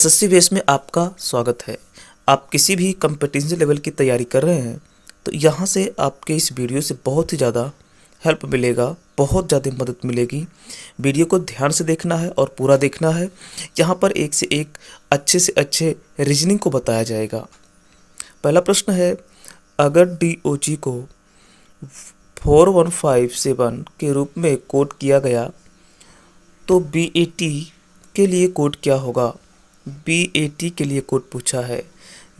SSC base में आपका स्वागत है। आप किसी भी कंपटीशन लेवल की तैयारी कर रहे हैं तो यहाँ से आपके इस वीडियो से बहुत ही ज़्यादा हेल्प मिलेगा, बहुत ज़्यादा मदद मिलेगी। वीडियो को ध्यान से देखना है और पूरा देखना है। यहाँ पर एक से एक अच्छे से अच्छे रीजनिंग को बताया जाएगा। पहला प्रश्न है, अगर डीओजी को 4157 के रूप में कोड किया गया तो बीएटी के लिए कोड क्या होगा। बीएटी के लिए कोड पूछा है।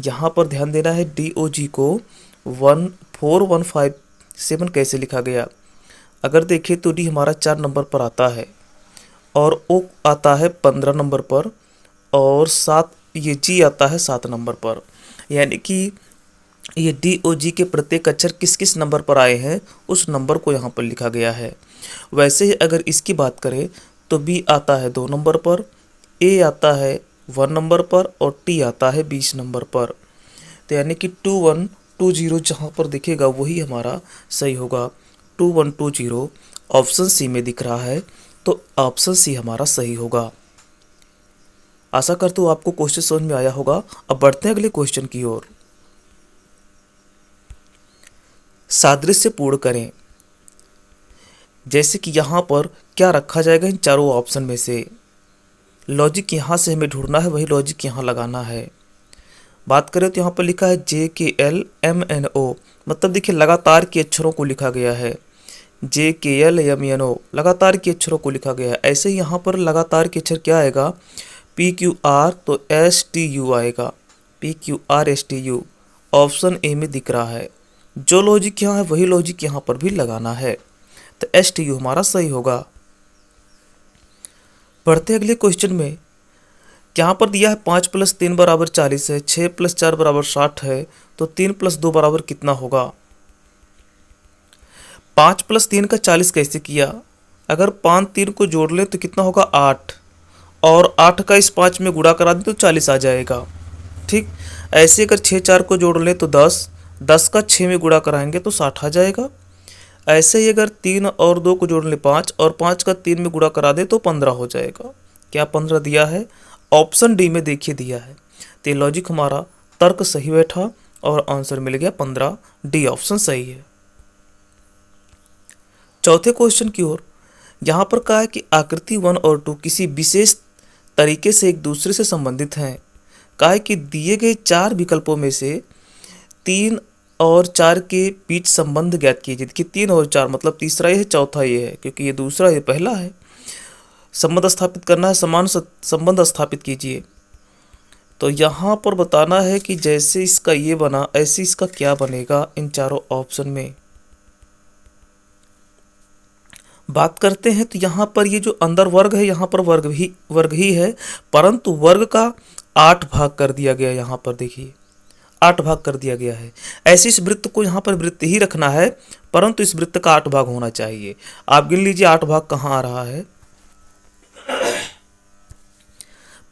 यहाँ पर ध्यान देना है, डीओजी को 4157 कैसे लिखा गया। अगर देखें तो डी हमारा 4 नंबर पर आता है और ओ आता है 15 नंबर पर और 7 ये जी आता है 7 नंबर पर। यानी कि ये डीओजी के प्रत्येक अक्षर किस किस नंबर पर आए हैं उस नंबर को यहाँ पर लिखा गया है। वैसे ही अगर इसकी बात करें तो बी आता है 2 नंबर पर, ए आता है 1 नंबर पर और टी आता है 20 नंबर पर। तो यानी कि 2120 जहाँ पर दिखेगा वही हमारा सही होगा। 2120 ऑप्शन सी में दिख रहा है तो ऑप्शन सी हमारा सही होगा। आशा करता हूँ आपको क्वेश्चन समझ में आया होगा। अब बढ़ते हैं अगले क्वेश्चन की ओर। सादृश्य पूर्ण करें। जैसे कि यहाँ पर क्या रखा जाएगा इन चारों ऑप्शन में से। लॉजिक यहाँ से हमें ढूंढना है, वही लॉजिक यहाँ लगाना है। बात करें तो यहाँ पर लिखा है JKLMNO, मतलब देखिए लगातार के अक्षरों को लिखा गया है। JKLMNO लगातार के अक्षरों को लिखा गया है। ऐसे ही यहाँ पर लगातार के अक्षर क्या आएगा, PQR तो STU आएगा, PQRSTU ऑप्शन ए में दिख रहा है। जो लॉजिक यहाँ है वही लॉजिक यहाँ पर भी लगाना है, तो STU हमारा सही होगा। बढ़ते अगले क्वेश्चन में। यहाँ पर दिया है 5 + 3 = 40 है, 6 + 4 = 60 है, तो 3 + 2 बराबर कितना होगा। 5 + 3 का 40 कैसे किया। अगर 5 3 को जोड़ लें तो कितना होगा 8, और 8 का इस 5 में गुणा करा दें तो 40 आ जाएगा। ठीक, ऐसे अगर 6 4 को जोड़ लें तो 10, 10 का 6 में गुणा कराएंगे तो 60 आ जाएगा। ऐसे ही अगर 3 और 2 को जोड़ लें 5, और 5 का 3 में गुणा करा दे तो 15 हो जाएगा। क्या 15 दिया है, ऑप्शन डी में देखिए दिया है। तो ये लॉजिक हमारा तर्क सही बैठा और आंसर मिल गया 15, डी ऑप्शन सही है। चौथे क्वेश्चन की ओर। यहाँ पर कहा है कि आकृति 1 और 2 किसी विशेष तरीके से एक दूसरे से संबंधित हैं। कहा है कि दिए गए 4 विकल्पों में से 3 और 4 के बीच संबंध ज्ञात कीजिए। कि 3 और 4 मतलब तीसरा ये है, चौथा ये है, क्योंकि ये दूसरा ये पहला है। संबंध स्थापित करना है, समान संबंध स्थापित कीजिए। तो यहाँ पर बताना है कि जैसे इसका ये बना ऐसे इसका क्या बनेगा इन चारों ऑप्शन में। बात करते हैं तो यहाँ पर ये जो अंदर वर्ग है यहाँ पर वर्ग ही है, परंतु वर्ग का 8 भाग कर दिया गया। यहाँ पर देखिए 8 भाग कर दिया गया है। ऐसे इस वृत्त को यहाँ पर वृत्त ही रखना है, परंतु इस वृत्त का 8 भाग होना चाहिए। आप गिन लीजिए 8 भाग कहाँ आ रहा है।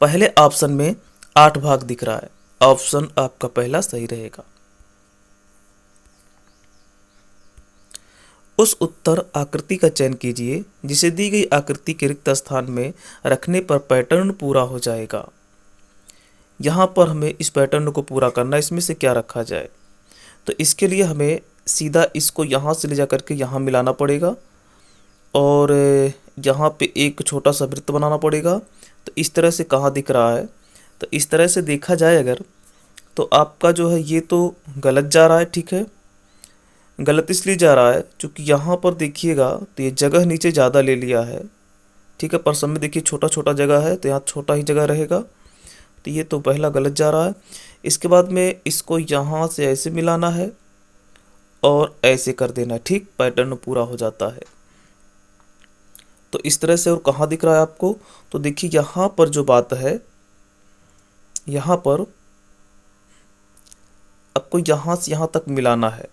पहले ऑप्शन में 8 भाग दिख रहा है, ऑप्शन आपका पहला सही रहेगा। उस उत्तर आकृति का चयन कीजिए जिसे दी गई आकृति के रिक्त स्थान में रखने पर पैटर्न पूरा हो जाएगा। यहाँ पर हमें इस पैटर्न को पूरा करना है, इसमें से क्या रखा जाए। तो इसके लिए हमें सीधा इसको यहाँ से ले जा करके यहाँ मिलाना पड़ेगा और यहाँ पे एक छोटा सा वृत्त बनाना पड़ेगा। तो इस तरह से कहाँ दिख रहा है, तो इस तरह से देखा जाए अगर तो आपका जो है ये तो गलत जा रहा है। ठीक है, गलत इसलिए जा रहा है क्योंकि यहाँ पर देखिएगा तो ये जगह नीचे ज़्यादा ले लिया है। ठीक है, पर सब में देखिए छोटा छोटा जगह है तो यहाँ छोटा ही जगह रहेगा। तो ये तो पहला गलत जा रहा है। इसके बाद में इसको यहाँ से ऐसे मिलाना है और ऐसे कर देना है। ठीक, पैटर्न पूरा हो जाता है। तो इस तरह से। और कहाँ दिख रहा है आपको, तो देखिए यहाँ पर जो बात है, यहाँ पर आपको यहाँ से यहाँ तक मिलाना है।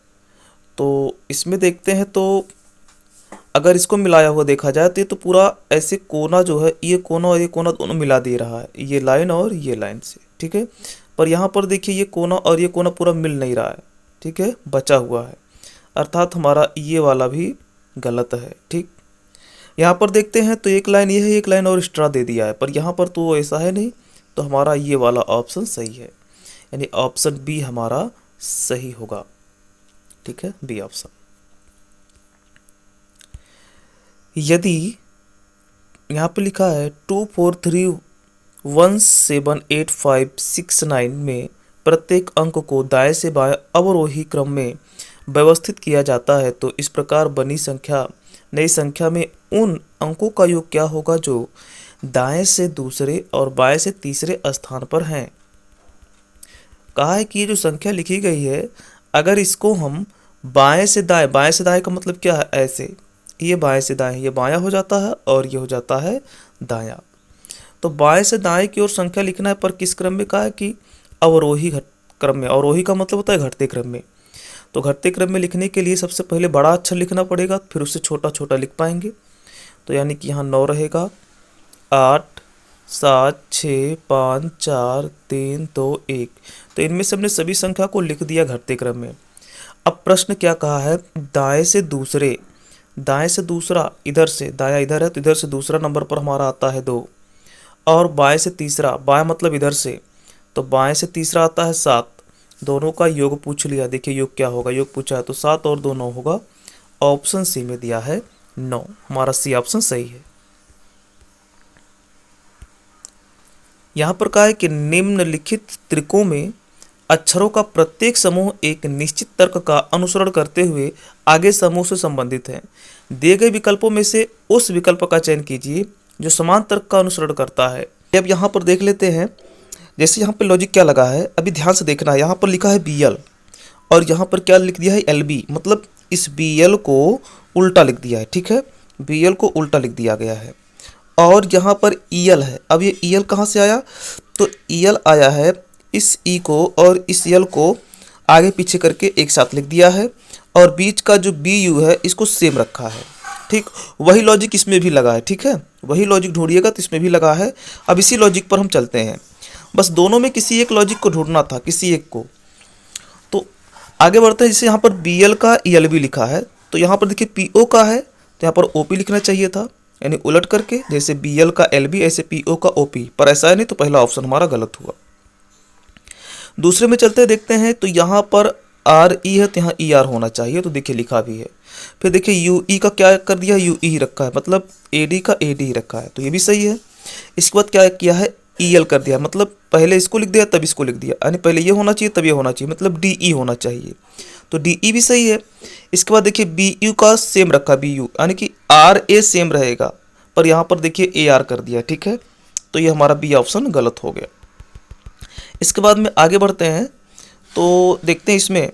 तो इसमें देखते हैं तो अगर इसको मिलाया हुआ देखा जाए तो ये तो पूरा ऐसे कोना जो है, ये कोना और ये कोना दोनों मिला दे रहा है, ये लाइन और ये लाइन से। ठीक है, पर यहाँ पर देखिए ये कोना और ये कोना पूरा मिल नहीं रहा है। ठीक है, बचा हुआ है, अर्थात हमारा ये वाला भी गलत है। ठीक, यहाँ पर देखते हैं तो एक लाइन ये है, एक लाइन और एक्स्ट्रा दे दिया है, पर यहाँ पर तो ऐसा है नहीं, तो हमारा ये वाला ऑप्शन सही है, यानी ऑप्शन बी हमारा सही होगा। ठीक है, बी ऑप्शन। यदि यहाँ पे लिखा है 243178569 में प्रत्येक अंक को दाएं से बाएं अवरोही क्रम में व्यवस्थित किया जाता है, तो इस प्रकार बनी नई संख्या में उन अंकों का योग क्या होगा जो दाएं से दूसरे और बाएं से तीसरे स्थान पर हैं। कहा है कि ये जो संख्या लिखी गई है, अगर इसको हम बाएं से दाएं का मतलब क्या है, ऐसे ये बाएं से दाएं, ये बायां हो जाता है और ये हो जाता है दायां। तो बाएं से दाएं की ओर संख्या लिखना है, पर किस क्रम में? कहा है कि अवरोही क्रम में। अवरोही का मतलब होता है घटते क्रम में। तो घटते क्रम में लिखने के लिए सबसे पहले बड़ा अक्षर लिखना पड़ेगा, फिर उससे छोटा छोटा लिख पाएंगे। तो यानी कि यहाँ 9 रहेगा, 8 7 6 5 4 3 2 1। तो इनमें से हमने सभी संख्या को लिख दिया घटते क्रम में। अब प्रश्न क्या कहा है, दाएं से दूसरा, इधर से दाया इधर है तो इधर से दूसरा नंबर पर हमारा आता है 2, और बाएं से तीसरा, बाएं मतलब इधर से, तो बाएं से तीसरा आता है 7। दोनों का योग पूछ लिया, देखिए योग क्या होगा, योग पूछा है तो 7 और 2 9 होगा। ऑप्शन सी में दिया है 9, हमारा सी ऑप्शन सही है। यहाँ पर कहा है कि निम्नलिखित त्रिकों में अक्षरों का प्रत्येक समूह एक निश्चित तर्क का अनुसरण करते हुए आगे समूह से संबंधित है। दिए गए विकल्पों में से उस विकल्प का चयन कीजिए जो समान तर्क का अनुसरण करता है। अब यहाँ पर देख लेते हैं, जैसे यहाँ पर लॉजिक क्या लगा है, अभी ध्यान से देखना है। यहाँ पर लिखा है BL और यहाँ पर क्या लिख दिया है LB, मतलब इस BL को उल्टा लिख दिया है। ठीक है, BL को उल्टा लिख दिया गया है। और यहाँ पर EL है। अब ये EL कहाँ से आया, तो EL आया है इस E को और इस L को आगे पीछे करके एक साथ लिख दिया है, और बीच का जो BU है इसको सेम रखा है। ठीक, वही लॉजिक इसमें भी लगा है। ठीक है, वही लॉजिक ढूंढिएगा तो इसमें भी लगा है। अब इसी लॉजिक पर हम चलते हैं, बस दोनों में किसी एक लॉजिक को ढूंढना था, किसी एक को। तो आगे बढ़ते हैं। जैसे यहाँ पर BL का ELB लिखा है, तो यहाँ पर देखिए PO का है तो यहाँ पर OP लिखना चाहिए था, यानी उलट करके, जैसे BL का LB ऐसे PO का OP, पर ऐसा है नहीं, तो पहला ऑप्शन हमारा गलत हुआ। दूसरे में चलते देखते हैं, तो यहाँ पर RE है तो यहाँ ER होना चाहिए, तो देखिए लिखा भी है। फिर देखिए UE का क्या कर दिया, UE ही रखा है, मतलब AD का AD ही रखा है, तो ये भी सही है। इसके बाद क्या किया है, EL कर दिया, मतलब पहले इसको लिख दिया तब इसको लिख दिया, यानी पहले ये होना चाहिए तब ये होना चाहिए, मतलब DE होना चाहिए, तो DE भी सही है। इसके बाद देखिए BU का सेम रखा, BU यानी कि RA सेम रहेगा, पर यहाँ पर देखिए AR कर दिया। ठीक है, तो ये हमारा B ऑप्शन गलत हो गया। इसके बाद में आगे बढ़ते हैं, तो देखते हैं इसमें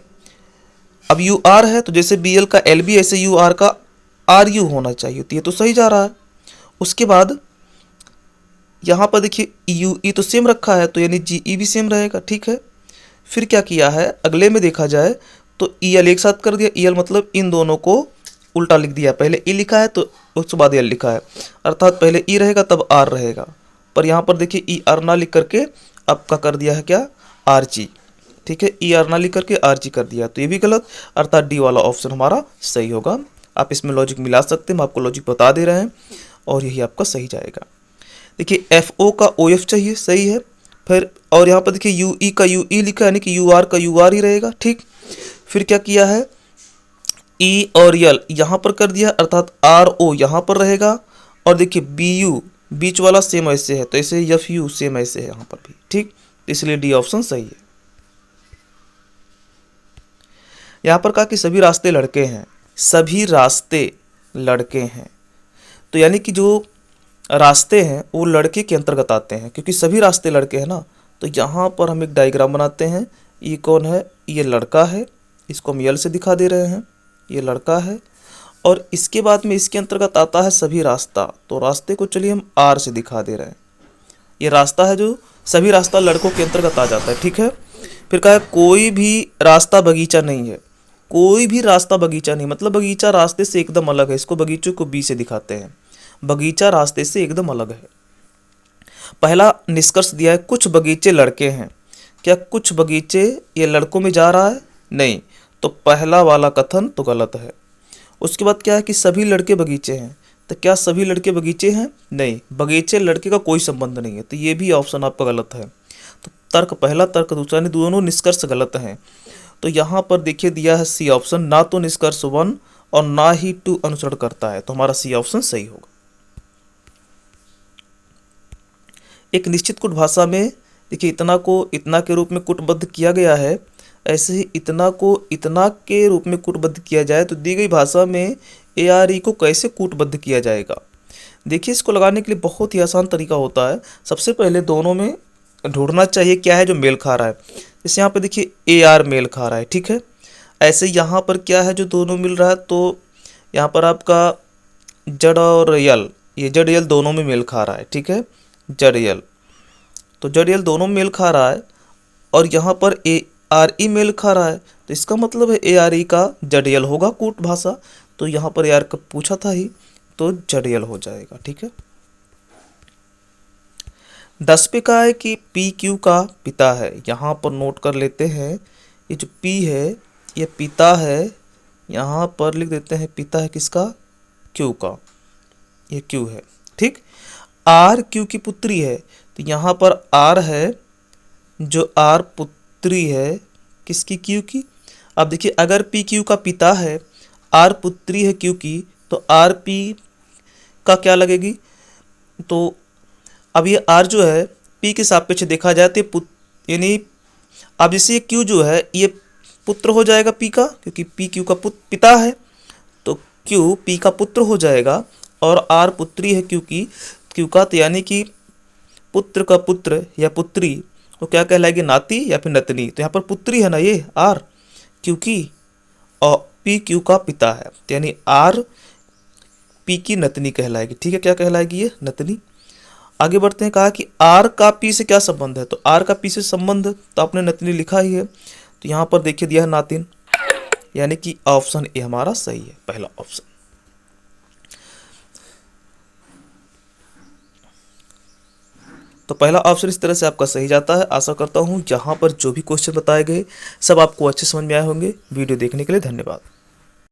अब UR है, तो जैसे BL का LB ऐसे UR का RU होना चाहिए, तो ये तो सही जा रहा है। उसके बाद यहाँ पर देखिए UE तो सेम रखा है, तो यानी GE भी सेम रहेगा। ठीक है, फिर क्या किया है, अगले में देखा जाए तो EL एक साथ कर दिया, EL मतलब इन दोनों को उल्टा लिख दिया, पहले E लिखा है तो उसके बाद L लिखा है, अर्थात पहले E रहेगा तब R रहेगा, पर यहाँ पर देखिए ER ना लिख करके आपका कर दिया है क्या, RG। ठीक है, ER ना लिख करके RG कर दिया, तो ये भी गलत, अर्थात D वाला ऑप्शन हमारा सही होगा। आप इसमें लॉजिक मिला सकते हैं, हम आपको लॉजिक बता दे रहे हैं, और यही आपका सही जाएगा। देखिए FO का OF चाहिए, सही है। फिर और यहाँ पर देखिए UE का UE लिखा है, यानी कि UR का UR ही रहेगा। ठीक, फिर क्या किया है, E और L यहाँ पर कर दिया, अर्थात RO यहाँ पर रहेगा, और देखिए BU बीच वाला सेम ऐसे है, तो ऐसे FU सेम ऐसे है यहाँ पर भी। ठीक, इसलिए D ऑप्शन सही है। यहाँ पर कहा कि सभी रास्ते लड़के हैं, सभी रास्ते लड़के हैं, तो यानी कि जो रास्ते हैं वो लड़के के अंतर्गत आते हैं, क्योंकि सभी रास्ते लड़के हैं ना। तो यहाँ पर हम एक डायग्राम बनाते हैं, ये कौन है, ये लड़का है, इसको हम L से दिखा दे रहे हैं, ये लड़का है, और इसके बाद में इसके अंतर्गत आता है सभी रास्ता, तो रास्ते को चलिए हम R से दिखा दे रहे हैं। ये रास्ता है जो सभी रास्ता लड़कों के अंतर्गत आ जाता है। ठीक है, फिर कहा है कोई भी रास्ता बगीचा नहीं है, कोई भी रास्ता बगीचा नहीं, मतलब बगीचा रास्ते से एकदम अलग है, इसको बगीचे को B से दिखाते हैं, बगीचा रास्ते से एकदम अलग है। पहला निष्कर्ष दिया है, कुछ बगीचे लड़के हैं, क्या कुछ बगीचे ये लड़कों में जा रहा है, नहीं, तो पहला वाला कथन तो गलत है। उसके बाद क्या है कि सभी लड़के बगीचे हैं, तो क्या सभी लड़के बगीचे हैं? नहीं, बगीचे लड़के का कोई संबंध नहीं है, तो ये भी ऑप्शन आपका गलत है। तो तर्क पहला, तर्क दूसरा, नहीं दोनों निष्कर्ष गलत हैं। तो यहाँ पर देखिए दिया है सी ऑप्शन, ना तो निष्कर्ष 1 और ना ही 2 अनुसरण करता है, तो हमारा सी ऑप्शन सही होगा। एक निश्चित कुट भाषा में देखिए इतना को इतना के रूप में कूटबद्ध किया गया है, ऐसे ही इतना को इतना के रूप में कूटबद्ध किया जाए तो दी गई भाषा में ए आर ई को कैसे कूटबद्ध किया जाएगा। देखिए इसको लगाने के लिए बहुत ही आसान तरीका होता है। सबसे पहले दोनों में ढूंढना चाहिए क्या है जो मेल खा रहा है। जैसे यहाँ पर देखिए ए आर मेल खा रहा है, ठीक है। ऐसे यहाँ पर क्या है जो दोनों मिल रहा है, तो यहाँ पर आपका जड़ और यल, ये जड़ यल दोनों में मेल खा रहा है, ठीक है। जड़ यल, तो जड़ यल दोनों में मेल खा रहा है और यहाँ पर ए आर ई मेल खा रहा है, तो इसका मतलब है ए आर ई का जड़ यल होगा कूट भाषा। तो यहाँ पर यार कब पूछा था ही, तो जड़ यल हो जाएगा, ठीक है। 10 पे कहा है कि पी क्यू का पिता है। यहाँ पर नोट कर लेते हैं, ये जो पी है ये पिता है, यहाँ पर लिख देते हैं पिता है किसका? क्यू का, ये क्यू है, ठीक। आर क्यू की पुत्री है, तो यहाँ पर आर है, जो आर पुत्री है किसकी? क्यू की। अब देखिए अगर पी क्यू का पिता है, आर पुत्री है क्यू की, तो आर पी का क्या लगेगी? तो अब ये आर जो है पी के सापेक्ष देखा जाए तो यानी अब जैसे ये क्यू जो है ये पुत्र हो जाएगा पी का, क्योंकि पी क्यू का पिता है, तो क्यू पी का पुत्र हो जाएगा और आर पुत्री है क्यू का, तो यानी कि पुत्र का पुत्र या पुत्री वो क्या कहलाएगी? नाती या फिर नतनी। तो यहाँ पर पुत्री है ना ये आर क्यू की, और पी क्यू का पिता है, तो यानी आर पी की नतनी कहलाएगी, ठीक है। क्या कहलाएगी? ये नतनी। आगे बढ़ते हैं, कहा कि आर का पी से क्या संबंध है, तो आर का पी से संबंध तो आपने नतनी लिखा ही है, तो यहाँ पर देखिए दिया है नातिन, यानी कि ऑप्शन ए हमारा सही है, पहला ऑप्शन। तो पहला ऑप्शन इस तरह से आपका सही जाता है। आशा करता हूँ जहाँ पर जो भी क्वेश्चन बताए गए सब आपको अच्छे समझ में आए होंगे। वीडियो देखने के लिए धन्यवाद।